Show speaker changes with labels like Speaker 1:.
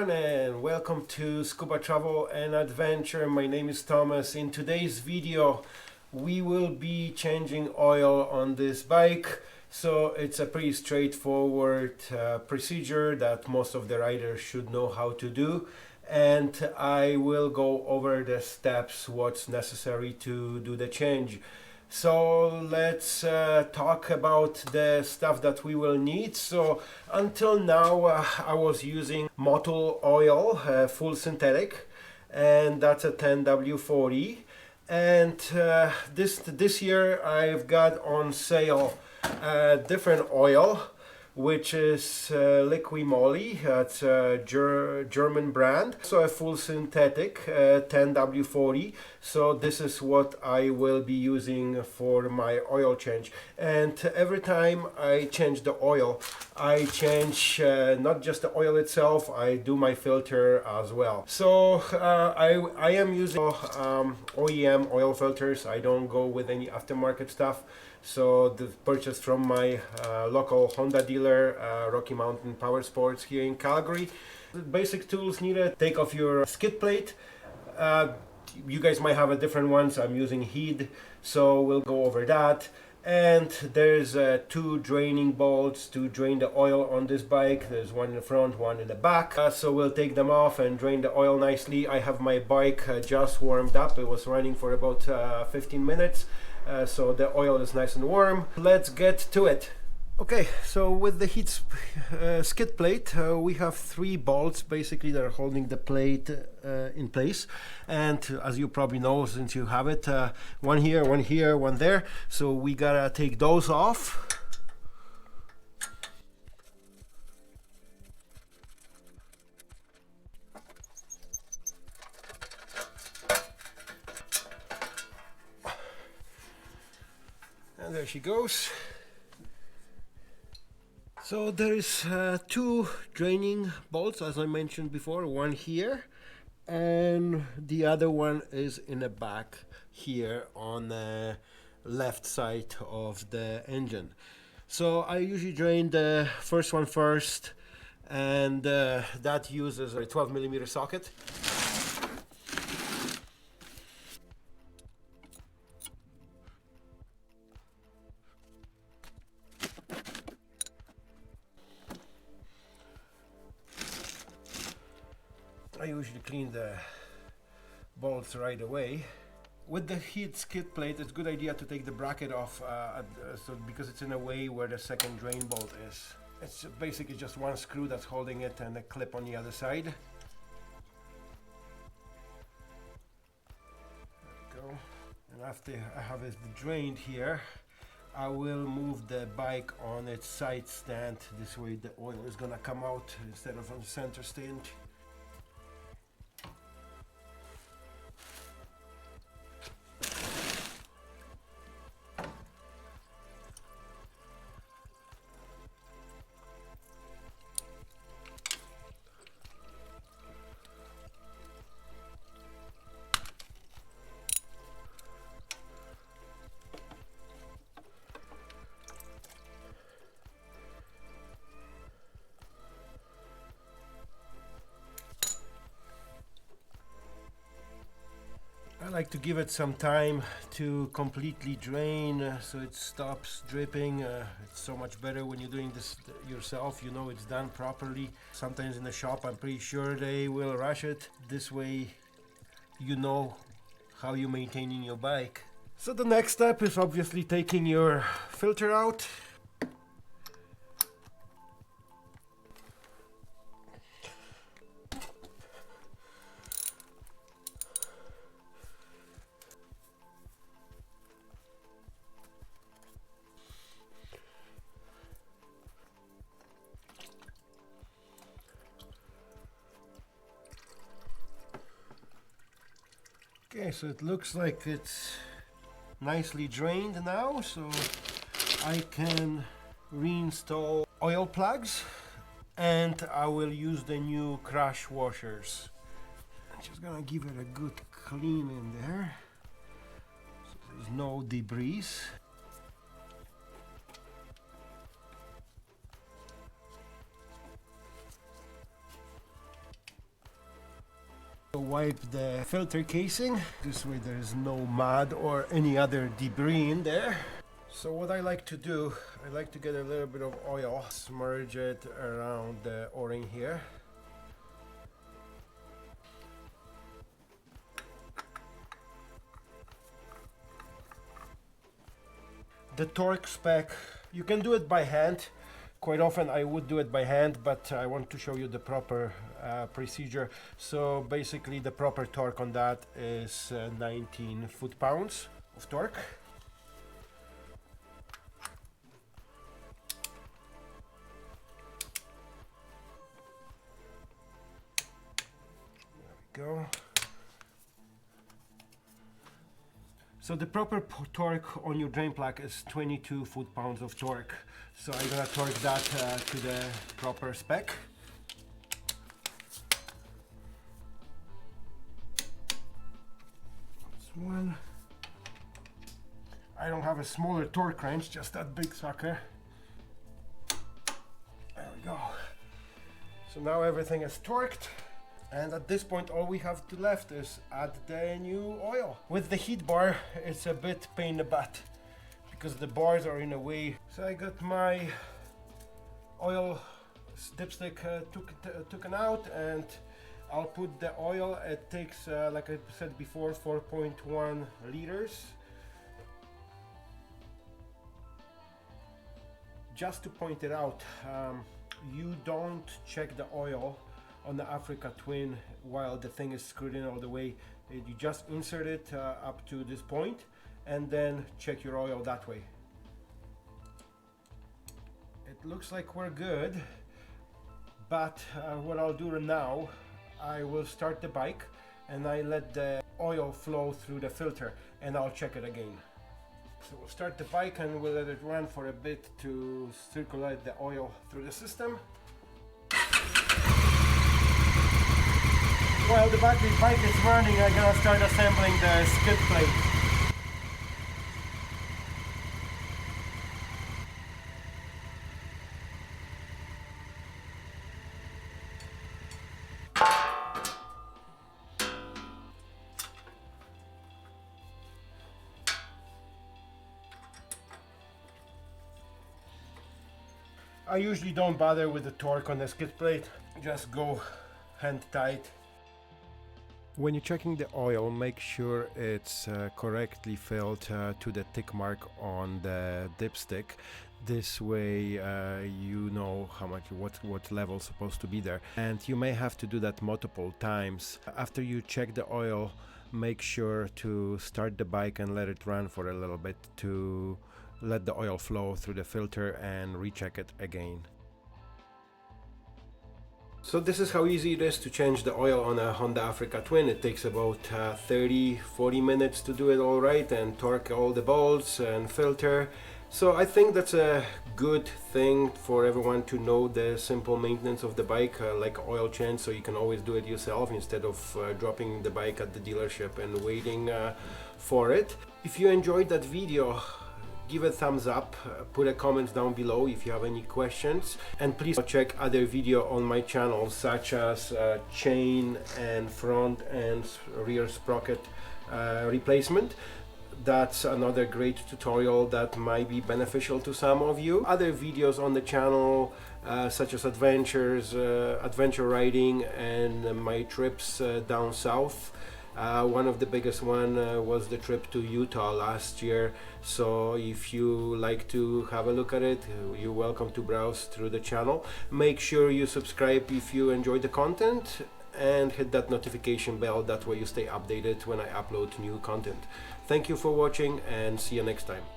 Speaker 1: everyone, and welcome to Scuba Travel and Adventure. My name is Thomas. In today's video we will be changing oil on this bike. So it's a pretty straightforward procedure that most of the riders should know how to do, and I will go over the steps, what's necessary to do the change. So let's talk about the stuff that we will need. So until now I was using motul oil, full synthetic, and that's a 10W40. And this year I've got on sale a different oil, which is Liqui Moly. It's a German brand, so a full synthetic 10W40. So this is what I will be using for my oil change. And every time I change the oil, I change not just the oil itself, I do my filter as well. So I am using OEM oil filters. I don't go with any aftermarket stuff. So the purchase from my local Honda dealer, Rocky Mountain Power Sports here in Calgary. The basic tools needed: take off your skid plate. You guys might have a different ones. I'm using heat, so we'll go over that. And there's two draining bolts to drain the oil on this bike. There's one in the front, one in the back. So we'll take them off and drain the oil nicely. I have my bike just warmed up. It was running for about 15 minutes. So the oil is nice and warm. Let's get to it. Okay, so with the heat skid plate, we have three bolts basically that are holding the plate in place. And as you probably know, since you have it, one here, one there. So we gotta take those off. And there she goes. So there is two draining bolts, as I mentioned before, one here and the other one is in the back here on the left side of the engine. So I usually drain the first one first, and that uses a 12mm socket. I usually clean the bolts right away. With the heat skid plate, it's a good idea to take the bracket off because it's in a way where the second drain bolt is. It's basically just one screw that's holding it and a clip on the other side. There we go. And after I have it drained here, I will move the bike on its side stand. This way the oil is gonna come out instead of on the center stand. I like to give it some time to completely drain so it stops dripping. It's so much better when you're doing this yourself. You know it's done properly. Sometimes in the shop I'm pretty sure they will rush it. This way you know how you're maintaining your bike. So the next step is obviously taking your filter out. Okay, so it looks like it's nicely drained now, so I can reinstall oil plugs, and I will use the new crash washers. I'm just gonna give it a good clean in there so there's no debris. wipe the filter casing. This way there is no mud or any other debris in there. So what I like to do, I like to get a little bit of oil, smudge it around the O-ring here. The torque spec, you can do it by hand. Quite often I would do it by hand, but I want to show you the proper procedure. So basically the proper torque on that is 19 foot-pounds of torque. There we go. So the proper torque on your drain plug is 22 foot-pounds of torque. So I'm gonna torque that to the proper spec. That's one. I don't have a smaller torque wrench, just that big sucker. There we go. So now everything is torqued. And at this point all we have to left is add the new oil. With the heat bar it's a bit pain in the butt because the bars are in a way. So I got my oil dipstick taken out, and I'll put the oil. It takes like I said before, 4.1 liters. Just to point it out, you don't check the oil on the Africa Twin while the thing is screwed in all the way. You just insert it up to this point and then check your oil that way. It looks like we're good, but what I'll do now, I will start the bike and I let the oil flow through the filter and I'll check it again. So we'll start the bike and we'll let it run for a bit to circulate the oil through the system. While the bike is running, I'm gonna start assembling the skid plate. I usually don't bother with the torque on the skid plate, just go hand tight. When you're checking the oil, make sure it's correctly filled to the tick mark on the dipstick. This way you know how much, what level is supposed to be there. And you may have to do that multiple times. After you check the oil, make sure to start the bike and let it run for a little bit to let the oil flow through the filter and recheck it again. So this is how easy it is to change the oil on a Honda Africa Twin. It takes about 30-40 minutes to do it all right and torque all the bolts and filter. So I think that's a good thing for everyone to know, the simple maintenance of the bike, like oil change, so you can always do it yourself instead of dropping the bike at the dealership and waiting for it. If you enjoyed that video, give a thumbs up, put a comment down below if you have any questions, and please check other video on my channel such as chain and front and rear sprocket replacement. That's another great tutorial that might be beneficial to some of you. Other videos on the channel such as adventures, adventure riding, and my trips down south. One of the biggest one was the trip to Utah last year, so if you like to have a look at it, you're welcome to browse through the channel. Make sure you subscribe if you enjoy the content and hit that notification bell, that way you stay updated when I upload new content. Thank you for watching and see you next time.